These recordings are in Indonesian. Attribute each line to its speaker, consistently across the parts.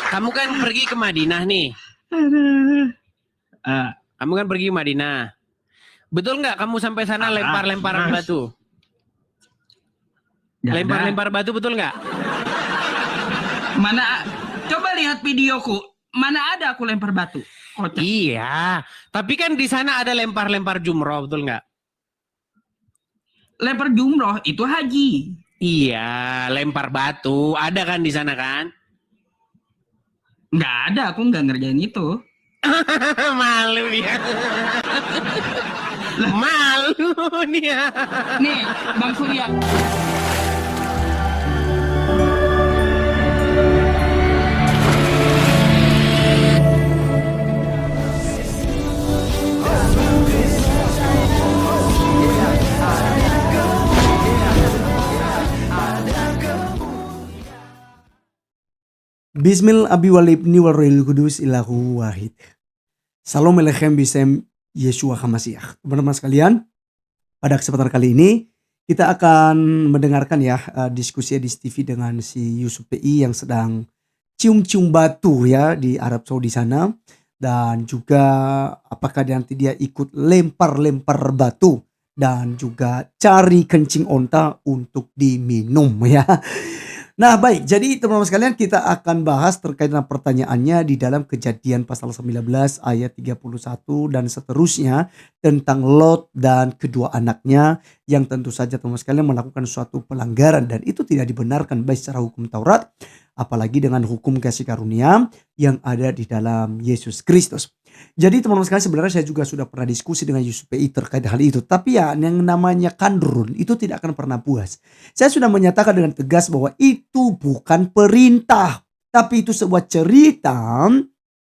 Speaker 1: Kamu kan pergi ke Madinah nih. Kamu kan pergi ke Madinah. Betul nggak kamu sampai sana lempar-lemparan batu? Lempar-lempar batu betul nggak?
Speaker 2: Mana? Coba lihat videoku. Mana ada aku lempar batu? Kocak.
Speaker 1: Iya, tapi kan di sana ada lempar-lempar jumroh, betul nggak?
Speaker 2: Lempar jumroh itu haji.
Speaker 1: Iya, lempar batu ada kan di sana kan?
Speaker 2: Nggak ada, aku nggak ngerjain itu.
Speaker 1: Malu dia. Malu dia.
Speaker 2: Nih, Bang Surya.
Speaker 3: Bismil abi walibni walrohil kudus ilahu wahid. Salam alechem bisem Yeshua HaMashiach. Teman-teman sekalian, pada kesempatan kali ini kita akan mendengarkan ya diskusi Edis TV dengan si Yusuf PI yang sedang cium-cium batu ya di Arab Saudi sana, dan juga apakah nanti dia ikut lempar-lempar batu dan juga cari kencing onta untuk diminum ya. Nah baik, jadi teman-teman sekalian kita akan bahas terkait dengan pertanyaannya di dalam Kejadian pasal 19 ayat 31 dan seterusnya tentang Lot dan kedua anaknya yang tentu saja teman-teman sekalian melakukan suatu pelanggaran dan itu tidak dibenarkan baik secara hukum Taurat apalagi dengan hukum kasih karunia yang ada di dalam Yesus Kristus. Jadi teman-teman sekalian sebenarnya saya juga sudah pernah diskusi dengan Yusuf PI terkait hal itu. Tapi ya yang namanya kandrun itu tidak akan pernah puas. Saya sudah menyatakan dengan tegas bahwa itu bukan perintah. Tapi itu sebuah cerita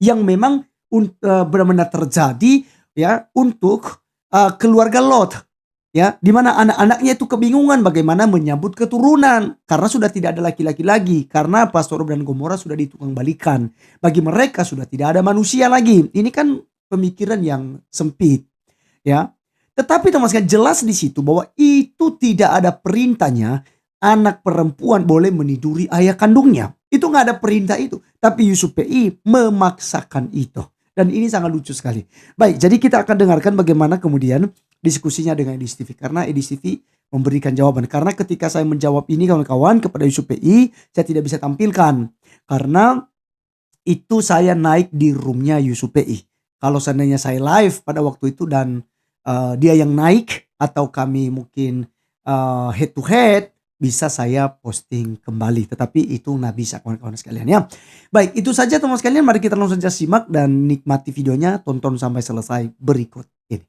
Speaker 3: yang memang benar-benar terjadi ya untuk keluarga Lot. Ya, di mana anak-anaknya itu kebingungan bagaimana menyambut keturunan karena sudah tidak ada laki-laki lagi, karena Sodom dan Gomora sudah ditukang balikan. Bagi mereka sudah tidak ada manusia lagi. Ini kan pemikiran yang sempit, ya. Tetapi teman-teman jelas di situ bahwa itu tidak ada perintahnya anak perempuan boleh meniduri ayah kandungnya. Itu nggak ada perintah itu. Tapi Yusuf PI memaksakan itu. Dan ini sangat lucu sekali. Baik, jadi kita akan dengarkan bagaimana kemudian diskusinya dengan Edis TV. Karena Edis TV memberikan jawaban. Karena ketika saya menjawab ini kawan-kawan kepada Yusuf PI, saya tidak bisa tampilkan. Karena itu saya naik di roomnya Yusuf PI. Kalau seandainya saya live pada waktu itu dan dia yang naik atau kami mungkin head to head, bisa saya posting kembali. Tetapi itu nggak bisa kawan-kawan sekalian ya. Baik, itu saja teman sekalian. Mari kita langsung saja simak dan nikmati videonya. Tonton sampai selesai berikut ini.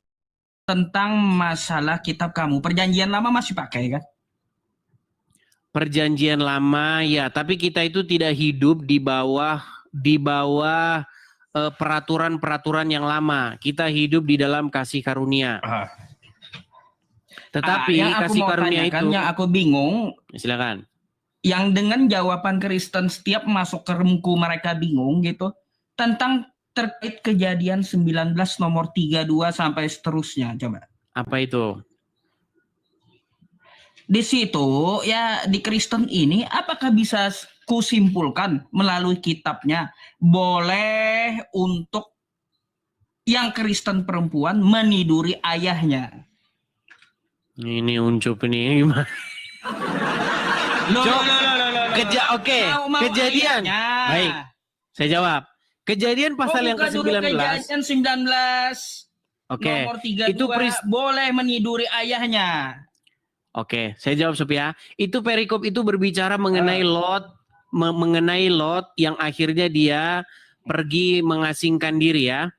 Speaker 2: Tentang masalah kitab kamu. Perjanjian lama masih pakai kan?
Speaker 1: Perjanjian lama ya. Tapi kita itu tidak hidup di bawah peraturan-peraturan yang lama. Kita hidup di dalam kasih karunia. Tetapi
Speaker 2: yang aku
Speaker 1: kasih
Speaker 2: mau
Speaker 1: karunia
Speaker 2: tanyakan,
Speaker 1: itu,
Speaker 2: yang aku bingung,
Speaker 1: silakan.
Speaker 2: Yang dengan jawaban Kristen setiap masuk ke remku mereka bingung gitu, tentang terkait Kejadian 19 nomor 32 sampai seterusnya, coba.
Speaker 1: Apa itu?
Speaker 2: Di situ ya di Kristen ini apakah bisa kusimpulkan melalui kitabnya boleh untuk yang Kristen perempuan meniduri ayahnya?
Speaker 1: Ini uncup ini gimana? Oke. Kejadian.
Speaker 2: Ayahnya.
Speaker 1: Baik. Saya jawab. Kejadian pasal yang ke-19.
Speaker 2: Kejadian 19.
Speaker 1: Oke.
Speaker 2: Nomor 32
Speaker 1: itu
Speaker 2: boleh meniduri ayahnya.
Speaker 1: Oke, saya jawab Sob ya. Itu perikop itu berbicara mengenai Lot, mengenai Lot yang akhirnya dia pergi mengasingkan diri ya.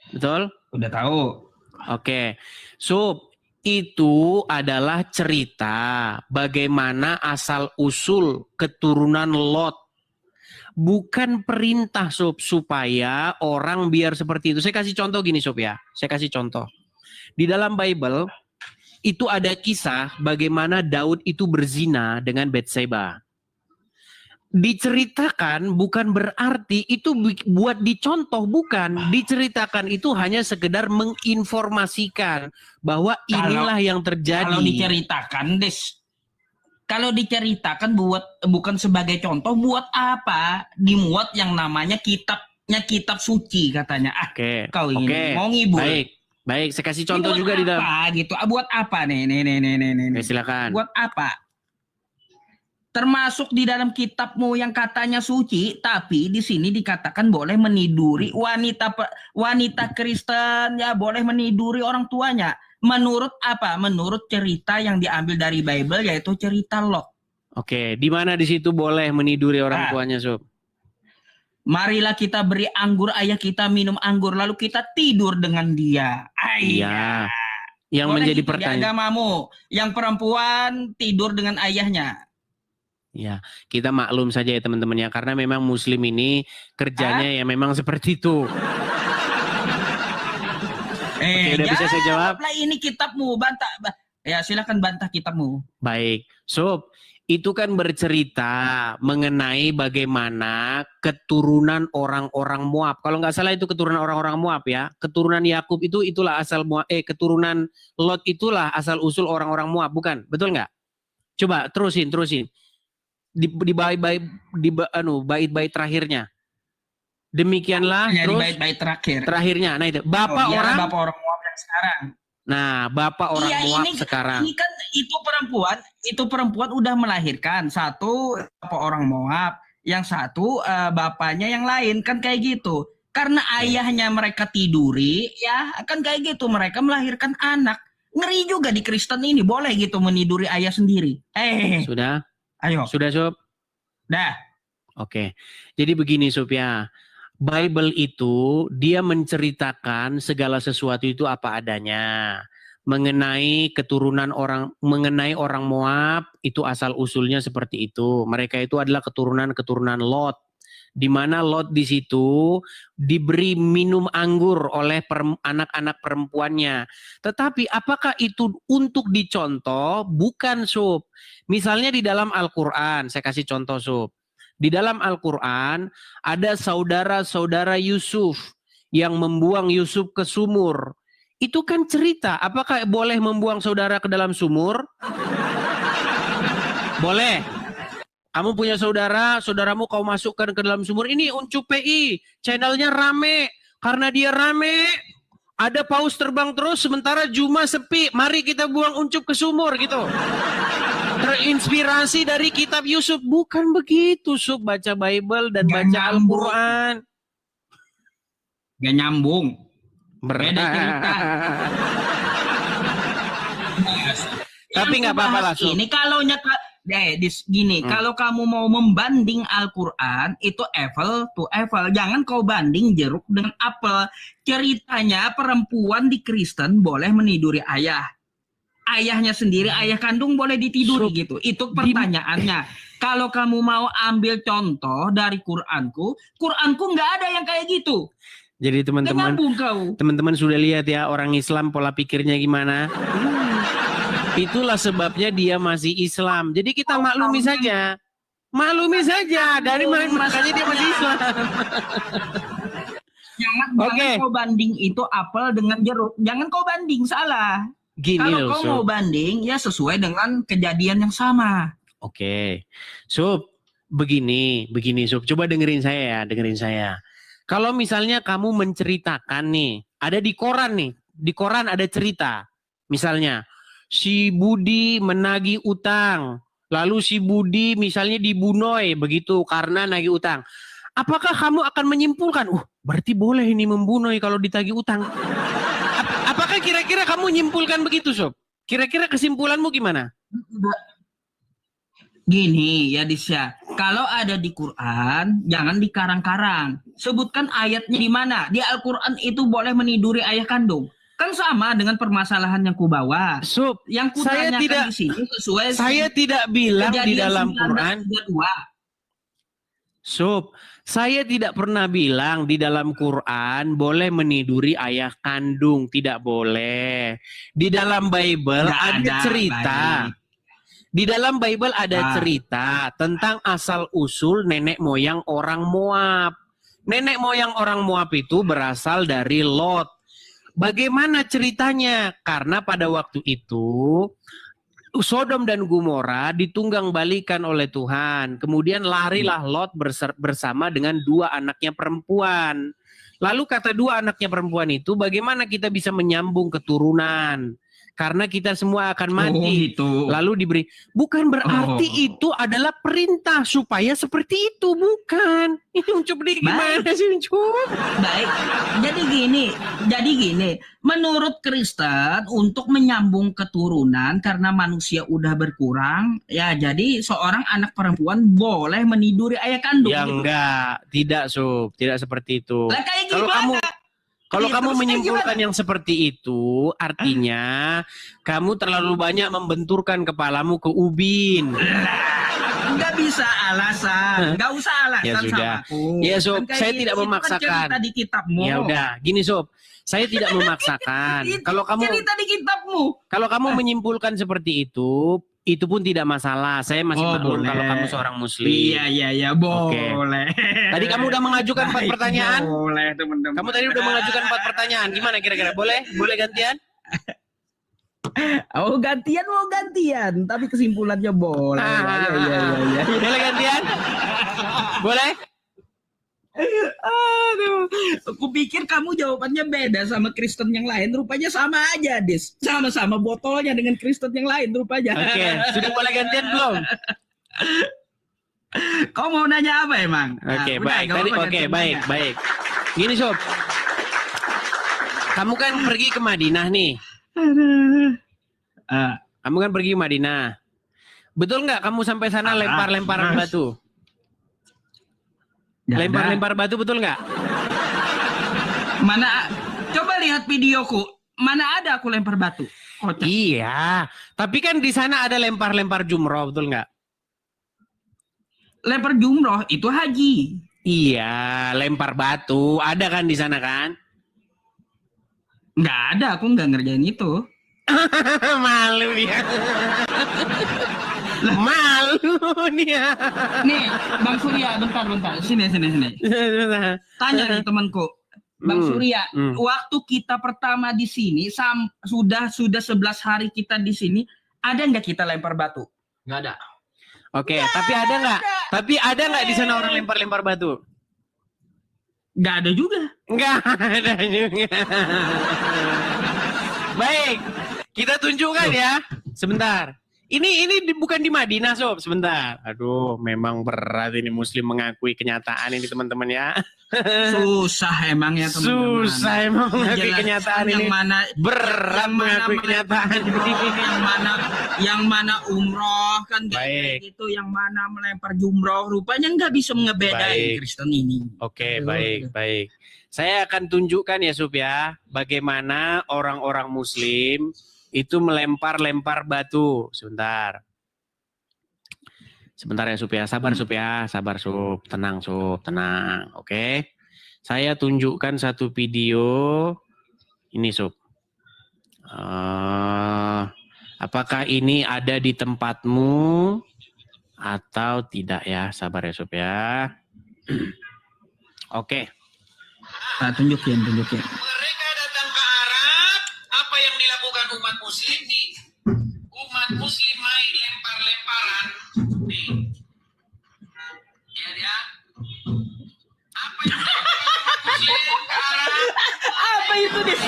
Speaker 1: Betul?
Speaker 2: Udah tahu.
Speaker 1: Oke. Sob, itu adalah cerita bagaimana asal usul keturunan Lot. Bukan perintah Sob supaya orang biar seperti itu. Saya kasih contoh gini Sob ya. Saya kasih contoh. Di dalam Bible itu ada kisah bagaimana Daud itu berzina dengan Bathsheba. Diceritakan bukan berarti itu buat dicontoh, bukan. Diceritakan itu hanya sekedar menginformasikan bahwa inilah yang terjadi.
Speaker 2: Kalau diceritakan, kalau diceritakan bukan sebagai contoh, buat apa dimuat yang namanya kitab suci katanya.
Speaker 1: Oke.
Speaker 2: Kau ini
Speaker 1: Oke.
Speaker 2: mau ngibul.
Speaker 1: Baik, saya kasih
Speaker 2: Ini
Speaker 1: contoh
Speaker 2: buat
Speaker 1: juga di dalam.
Speaker 2: apa gitu? Buat apa nih?
Speaker 1: Oke, silakan.
Speaker 2: Buat apa? Termasuk di dalam kitabmu yang katanya suci, tapi di sini dikatakan boleh meniduri wanita Kristen, ya boleh meniduri orang tuanya. Menurut apa? Menurut cerita yang diambil dari Bible, yaitu cerita Lot.
Speaker 1: Oke, di mana di situ boleh meniduri orang
Speaker 2: Nah.
Speaker 1: tuanya, Sob?
Speaker 2: Marilah kita beri anggur ayah kita minum anggur, lalu kita tidur dengan dia.
Speaker 1: Iya. Yang
Speaker 2: Boleh
Speaker 1: menjadi
Speaker 2: gitu di
Speaker 1: pertanyaan.
Speaker 2: agamamu, yang perempuan tidur dengan ayahnya.
Speaker 1: Ya, kita maklum saja ya teman-teman ya, karena memang Muslim ini kerjanya ya memang seperti itu. Oke, udah bisa saya jawab?
Speaker 2: Lah ini kitabmu, bantah. Ya silakan bantah kitabmu.
Speaker 1: Baik, Sob, itu kan bercerita mengenai bagaimana keturunan orang-orang Moab. Kalau nggak salah itu keturunan orang-orang Moab ya. Keturunan Yakub itulah asal Moab. Keturunan Lot itulah asal usul orang-orang Moab, bukan? Betul nggak? Coba terusin. Di bait-bait terakhirnya. Demikianlah
Speaker 2: Ya,
Speaker 1: terus
Speaker 2: di bait-bait
Speaker 1: terakhirnya. Nah itu bapak orang
Speaker 2: Moab yang sekarang.
Speaker 1: Nah, bapak orang Moab sekarang.
Speaker 2: Ini kan itu perempuan udah melahirkan satu bapak orang Moab, yang satu bapaknya yang lain, kan kayak gitu. Karena ayahnya mereka tiduri, ya kan kayak gitu, mereka melahirkan anak. Ngeri juga di Kristen ini, boleh gitu meniduri ayah sendiri.
Speaker 1: Sudah?
Speaker 2: Ayo.
Speaker 1: Sudah, Sob?
Speaker 2: Dah.
Speaker 1: Oke. Jadi begini, Sob ya. Bible itu dia menceritakan segala sesuatu itu apa adanya. Mengenai mengenai orang Moab itu asal usulnya seperti itu. Mereka itu adalah keturunan Lot. Di mana Lot di situ diberi minum anggur oleh anak-anak perempuannya. Tetapi apakah itu untuk dicontoh? Bukan, Sob. Misalnya di dalam Al-Quran, saya kasih contoh, Sob. Di dalam Al-Quran ada saudara-saudara Yusuf yang membuang Yusuf ke sumur. Itu kan cerita. Apakah boleh membuang saudara ke dalam sumur? Boleh. Kamu punya saudaramu kau masukkan ke dalam sumur. Ini Uncup PI, channelnya rame. Karena dia rame, ada paus terbang terus sementara Juma sepi. Mari kita buang Uncup ke sumur gitu. Terinspirasi dari kitab Yusuf. Bukan begitu, Sob. Baca Bible dan baca Al-Quran.
Speaker 2: Gak nyambung. Beda cerita.
Speaker 1: Tapi nggak apa-apa lah, Sob.
Speaker 2: Ini kalau kalau kamu mau membanding Al-Quran, itu apple to apple. Jangan kau banding jeruk dengan apel. Ceritanya perempuan di Kristen boleh meniduri ayah. Ayahnya sendiri, ayah kandung boleh ditiduri gitu. Itu pertanyaannya. Kalau kamu mau ambil contoh dari Quranku nggak ada yang kayak gitu.
Speaker 1: Jadi teman-teman sudah lihat ya orang Islam pola pikirnya gimana? Itulah sebabnya dia masih Islam. Jadi kita maklumi saja. Maklumi saja. Dari makanya dia masih Islam.
Speaker 2: Jangan kau banding itu apel dengan jeruk. Jangan kau banding, salah. Kalau kau mau banding, ya sesuai dengan kejadian yang sama.
Speaker 1: Oke. Sob, begini Sob. Coba dengerin saya. Kalau misalnya kamu menceritakan nih, ada di koran nih. Di koran ada cerita. Misalnya, si Budi menagih utang. Lalu si Budi misalnya dibunuh begitu karena nagih utang. Apakah kamu akan menyimpulkan, berarti boleh ini membunuh kalau ditagih utang? Apakah kira-kira kamu nyimpulkan begitu, Sob? Kira-kira kesimpulanmu gimana?
Speaker 2: Gini ya, Disya. Kalau ada di Quran, jangan dikarang-karang. Sebutkan ayatnya di mana. Di Al-Quran itu boleh meniduri ayah kandung. Kan sama dengan permasalahan yang kubawa.
Speaker 1: Sob,
Speaker 2: yang kutanyakan di sini sesuai.
Speaker 1: Saya tidak bilang di dalam Quran. Sob, saya tidak pernah bilang di dalam Quran boleh meniduri ayah kandung, tidak boleh. Di dalam Bible ada cerita. Di dalam Bible ada cerita tentang asal usul nenek moyang orang Moab. Nenek moyang orang Moab itu berasal dari Lot. Bagaimana ceritanya? Karena pada waktu itu Sodom dan Gomora ditunggang balikan oleh Tuhan. Kemudian larilah Lot bersama dengan 2 anaknya perempuan. Lalu kata 2 anaknya perempuan itu, bagaimana kita bisa menyambung keturunan? Karena kita semua akan mati.
Speaker 2: Oh gitu.
Speaker 1: Lalu diberi. Bukan berarti itu adalah perintah supaya seperti itu. Bukan. Ini Ucup nih gimana sih Ucup?
Speaker 2: Baik. Jadi gini. Menurut Kristen untuk menyambung keturunan karena manusia udah berkurang, ya jadi seorang anak perempuan boleh meniduri ayah kandung.
Speaker 1: Ya
Speaker 2: gitu.
Speaker 1: enggak. Tidak Sob. Tidak seperti itu.
Speaker 2: Lah kayak
Speaker 1: Kalau
Speaker 2: gimana?
Speaker 1: Kalau
Speaker 2: Iya,
Speaker 1: kamu
Speaker 2: terus
Speaker 1: menyimpulkan
Speaker 2: gimana?
Speaker 1: yang seperti itu, artinya kamu terlalu banyak membenturkan kepalamu ke ubin.
Speaker 2: Nggak bisa alasan, nggak usah alasan
Speaker 1: Ya sudah.
Speaker 2: sama aku.
Speaker 1: Ya Sob,
Speaker 2: Kan kayak
Speaker 1: saya
Speaker 2: gitu,
Speaker 1: tidak
Speaker 2: itu kan
Speaker 1: memaksakan.
Speaker 2: cerita di kitabmu.
Speaker 1: Ya udah, gini Sob, saya tidak memaksakan.
Speaker 2: Itu
Speaker 1: Kalau kamu
Speaker 2: cerita di kitabmu.
Speaker 1: menyimpulkan seperti itu pun tidak masalah. Saya masih maklum
Speaker 2: boleh.
Speaker 1: kalau kamu seorang muslim.
Speaker 2: Iya, boleh.
Speaker 1: Tadi kamu udah mengajukan 4
Speaker 2: Baik,
Speaker 1: pertanyaan.
Speaker 2: Boleh, teman-teman.
Speaker 1: Kamu tadi udah mengajukan 4 pertanyaan. Gimana kira-kira? Boleh? Boleh gantian?
Speaker 2: Oh, mau gantian, tapi kesimpulannya boleh. Iya.
Speaker 1: Boleh gantian? Boleh?
Speaker 2: Aduh, aku pikir kamu jawabannya beda sama Kristen yang lain. Rupanya sama aja, Dis. Sama-sama botolnya dengan Kristen yang lain rupanya.
Speaker 1: Oke, sudah boleh gantian belum?
Speaker 2: Kau mau nanya apa emang?
Speaker 1: Oke,
Speaker 2: Nah, udah,
Speaker 1: baik.
Speaker 2: nggak
Speaker 1: Tadi
Speaker 2: apa-apa,
Speaker 1: oke,
Speaker 2: gantian
Speaker 1: baik,
Speaker 2: nanya.
Speaker 1: baik. Gini, Sob. Kamu kan pergi ke Madinah nih.
Speaker 2: Ah,
Speaker 1: Kamu kan pergi ke Madinah. Betul nggak kamu sampai sana lempar-lemparan
Speaker 2: terus?
Speaker 1: batu?
Speaker 2: nggak ada.
Speaker 1: Lempar-lempar batu betul nggak?
Speaker 2: Mana? Coba lihat videoku. Mana ada aku lempar batu? Kocak.
Speaker 1: Iya, tapi kan di sana ada lempar-lempar jumroh, betul nggak?
Speaker 2: Lempar jumroh itu haji.
Speaker 1: Iya, lempar batu ada kan di sana kan?
Speaker 2: Nggak ada, aku nggak ngerjain itu.
Speaker 1: Malu dia. Malu dia.
Speaker 2: Nih, Bang Surya, bentar. Sini. Tanya nih temanku. Bang Surya, waktu kita pertama di sini sudah 11 hari kita di sini, ada nggak kita lempar batu?
Speaker 4: Nggak ada.
Speaker 1: Oke, tapi ada nggak? Tapi ada nggak di sana orang lempar-lempar batu?
Speaker 2: Nggak ada juga.
Speaker 1: Nggak ada juga. Baik, kita tunjukkan ya. Sebentar. Ini bukan di Madinah, Sob. Sebentar. Aduh, memang berat ini Muslim mengakui kenyataan ini teman-teman ya.
Speaker 2: Susah emang ya teman-teman.
Speaker 1: Susah emang mengakui
Speaker 2: Menjelaskan
Speaker 1: kenyataan
Speaker 2: yang
Speaker 1: ini.
Speaker 2: mana
Speaker 1: Berat mengakui kenyataan
Speaker 2: yang mana umroh kan kayak
Speaker 1: Baik.
Speaker 2: gitu, yang mana melempar jumroh, rupanya nggak bisa ngebedain
Speaker 1: Baik.
Speaker 2: Kristen ini.
Speaker 1: Oke, baik. Saya akan tunjukkan ya, Sob ya, bagaimana orang-orang Muslim itu melempar-lempar batu. Sebentar ya, Sob ya. Sabar, Sob. Tenang, Sob. Tenang. Oke. Saya tunjukkan satu video. Ini, Sob. Apakah ini ada di tempatmu atau tidak ya? Sabar ya, Sob ya. Oke.
Speaker 2: Nah, tunjukin.
Speaker 1: Mereka datang ke Arab, apa yang dilakukan umat Muslim nih? Umat Muslim main lempar-lemparan. Nih. Ya. Apa yang dilakukan umat Muslim ke Arab?
Speaker 2: Apa itu deh?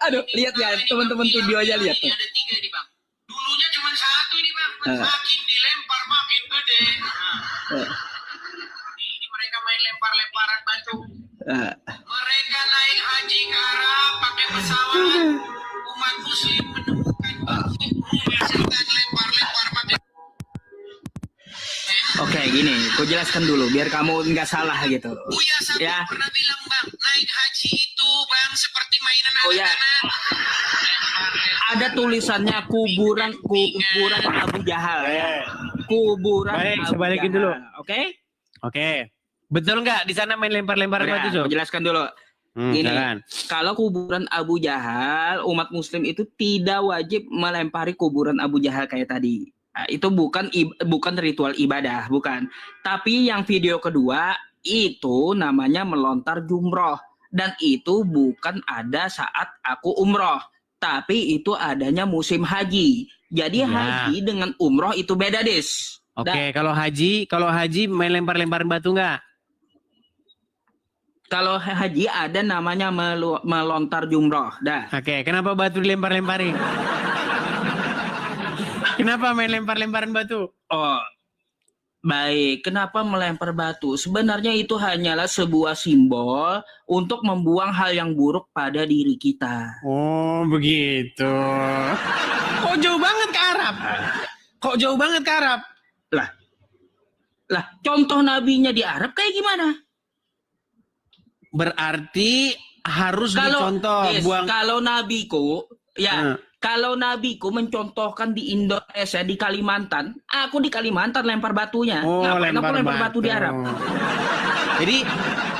Speaker 2: Aduh, lihat ya teman-teman videonya, lihat tuh.
Speaker 1: Ada 3 nih, Bang. Dulunya cuma 1 ini, Bang. Makin dilempar makin gede. Ini mereka main lempar-lemparan batu. Mereka naik haji ke Arab pakai pesawat. Umat Muslim menemukan menghasilkan lempar-lempar pakai.
Speaker 2: Oke, gini, aku jelaskan dulu biar kamu nggak salah gitu.
Speaker 1: Buya Sabtu
Speaker 2: Ya.
Speaker 1: pernah bilang, Bang, naik haji itu, Bang, seperti mainan
Speaker 2: Oh, ya.
Speaker 1: anak-anak.
Speaker 2: Ada tulisannya kuburan Abu Jahal. Kuburan
Speaker 1: Baik,
Speaker 2: Abu
Speaker 1: saya balikin
Speaker 2: Jahal.
Speaker 1: dulu.
Speaker 2: Oke?
Speaker 1: Oke. Betul nggak di sana main lempar-lemparan
Speaker 2: Udah,
Speaker 1: batu, Sob?
Speaker 2: aku jelaskan dulu. Gini.
Speaker 1: Silakan.
Speaker 2: Kalau kuburan Abu Jahal, umat Muslim itu tidak wajib melempari kuburan Abu Jahal kayak tadi. Nah, itu bukan ritual ibadah, bukan. Tapi yang video kedua itu namanya melontar jumroh. Dan itu bukan ada saat aku umroh, tapi itu adanya musim haji. Jadi
Speaker 1: Ya.
Speaker 2: haji dengan umroh itu beda, Des.
Speaker 1: Oke, kalau haji main lempar-lemparin batu nggak?
Speaker 2: Kalau haji ada namanya melontar jumroh. Dah.
Speaker 1: Oke, kenapa batu dilempar-lemparin? Kenapa main lempar-lemparan batu?
Speaker 2: Oh, baik. Kenapa melempar batu? Sebenarnya itu hanyalah sebuah simbol untuk membuang hal yang buruk pada diri kita.
Speaker 1: Oh, begitu. Kok jauh banget ke Arab? Kok jauh banget ke Arab?
Speaker 2: Lah, contoh nabinya di Arab kayak gimana?
Speaker 1: Berarti harus
Speaker 2: Kalau
Speaker 1: dicontoh
Speaker 2: yes,
Speaker 1: buang.
Speaker 2: kalau nabiku, ya,
Speaker 1: Hmm.
Speaker 2: kalau nabiku mencontohkan di Indonesia, di Kalimantan, aku di Kalimantan lempar batunya.
Speaker 1: Oh,
Speaker 2: Ngapain aku lempar batu di Arab?
Speaker 1: Jadi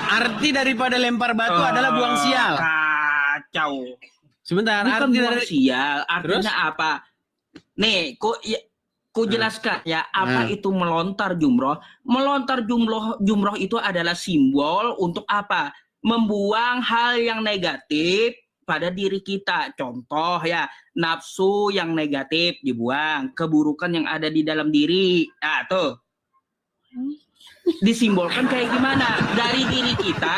Speaker 1: arti daripada lempar batu adalah buang sial.
Speaker 2: Kacau.
Speaker 1: Sebentar,
Speaker 2: Bukan
Speaker 1: arti
Speaker 2: buang
Speaker 1: dari
Speaker 2: sial, artinya
Speaker 1: Terus?
Speaker 2: apa? Nih, ku jelaskan ya, apa itu melontar jumroh. Melontar jumroh itu adalah simbol untuk apa? Membuang hal yang negatif pada diri kita. Contoh ya, nafsu yang negatif dibuang, keburukan yang ada di dalam diri. Nah, tuh. Disimbolkan kayak gimana? Dari diri kita,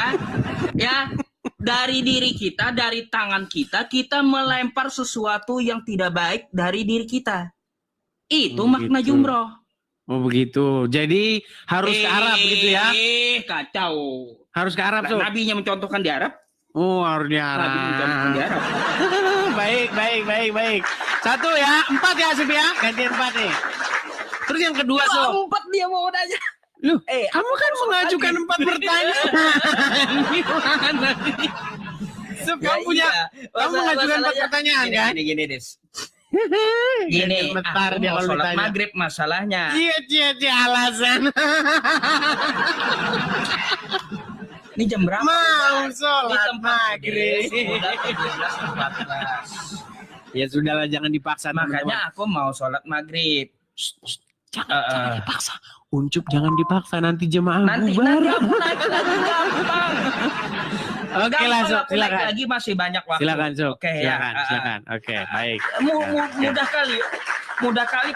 Speaker 2: ya, dari diri kita, dari tangan kita, kita melempar sesuatu yang tidak baik dari diri kita. Itu
Speaker 1: Oh,
Speaker 2: makna
Speaker 1: gitu.
Speaker 2: jumroh.
Speaker 1: Oh begitu. Jadi harus ke Arab gitu ya?
Speaker 2: Kacau.
Speaker 1: Harus ke Arab tuh.
Speaker 2: Nabinya mencontohkan di Arab.
Speaker 1: Oh harus di Arab.
Speaker 2: Nabi mencontohkan di Arab.
Speaker 1: baik. 1 ya, 4 ya Asif ya. Ganti 4 nih. Terus yang kedua tuh.
Speaker 2: 4 dia mau nanya.
Speaker 1: Loh, kamu kan mengajukan 4 pertanyaan. Gimana sih? Sob, kamu punya, kamu mengajukan 4 pertanyaan kan?
Speaker 2: Gini, Des.
Speaker 1: Gini,
Speaker 2: Aku
Speaker 1: dia
Speaker 2: mau
Speaker 1: kalau
Speaker 2: sholat
Speaker 1: ditanya.
Speaker 2: maghrib masalahnya.
Speaker 1: Cie alasan.
Speaker 2: Ini jam berapa?
Speaker 1: Mau
Speaker 2: Di
Speaker 1: sholat
Speaker 2: tempat
Speaker 1: maghrib.
Speaker 2: Udah 17.14.
Speaker 1: Ya sudahlah, jangan dipaksa.
Speaker 2: Makanya aku mau sholat maghrib.
Speaker 1: Jangan dipaksa. Uncup jangan dipaksa, nanti jemaah
Speaker 2: Nanti
Speaker 1: bubar.
Speaker 2: aku naik lagi gampang.
Speaker 1: Oke
Speaker 2: Gampang
Speaker 1: langsung,
Speaker 2: aku naik
Speaker 1: silakan.
Speaker 2: lagi masih banyak waktu.
Speaker 1: Silakan, Sob.
Speaker 2: Oke, ya.
Speaker 1: Silakan. Oke, baik.
Speaker 2: Mudah kali.